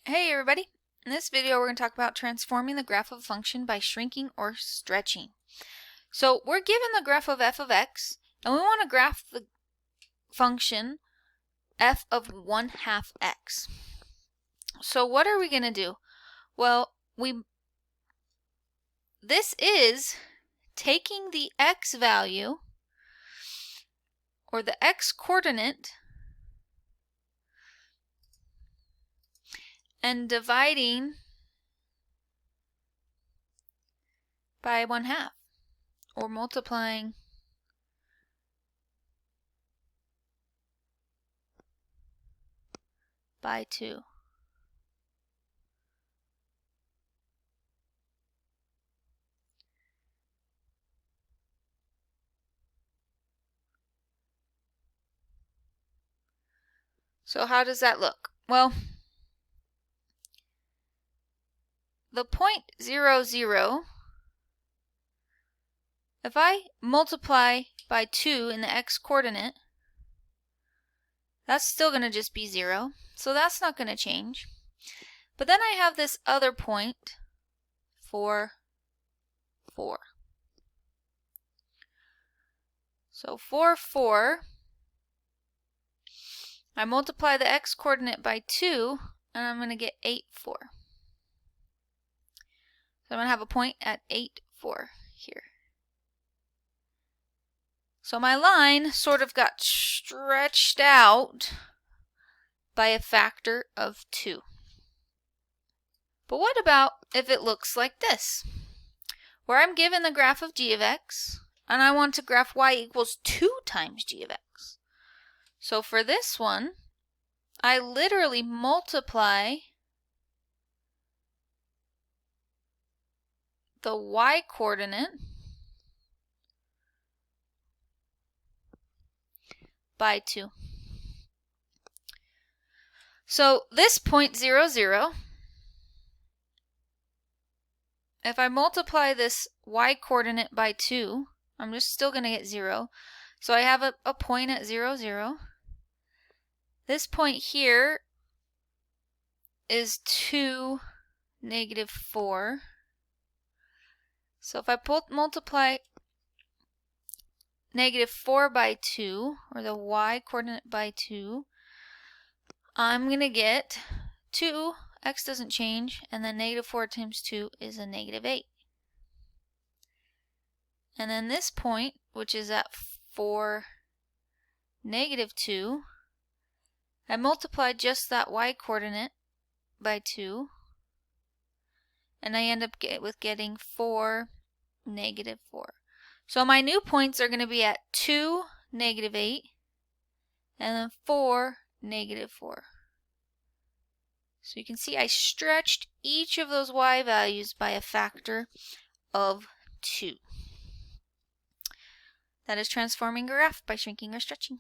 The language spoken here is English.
Hey everybody! In this video we're going to talk about transforming the graph of a function by shrinking or stretching. So we're given the graph of f of x and we want to graph the function f of 1/2 x. So what are we going to do? Well, this is taking the x value or the x coordinate and dividing by 1/2 or multiplying by 2. So how does that look? Well, the point 0, 0, if I multiply by 2 in the x coordinate, that's still going to just be 0, so that's not going to change. But then I have this other point, 4, 4. So 4, 4, I multiply the x coordinate by 2, and I'm going to get 8, 4. So I'm going to have a point at 8, 4 here. So my line sort of got stretched out by a factor of 2. But what about if it looks like this, where I'm given the graph of g of x, and I want to graph y equals 2 times g of x. So for this one, I literally multiply the y coordinate by 2. So this point 0, 0, if I multiply this y coordinate by 2, I'm just still going to get 0. So I have a point at 0, 0. This point here is 2, negative 4. So if I multiply negative 4 by 2, or the y coordinate by 2, I'm going to get 2, x doesn't change, and then negative 4 times 2 is a negative 8. And then this point, which is at 4, negative 2, I multiply just that y coordinate by 2, and I end up with getting 4, negative 4. So my new points are going to be at 2, negative 8, and then 4, negative 4. So you can see I stretched each of those y values by a factor of 2. That is transforming a graph by shrinking or stretching.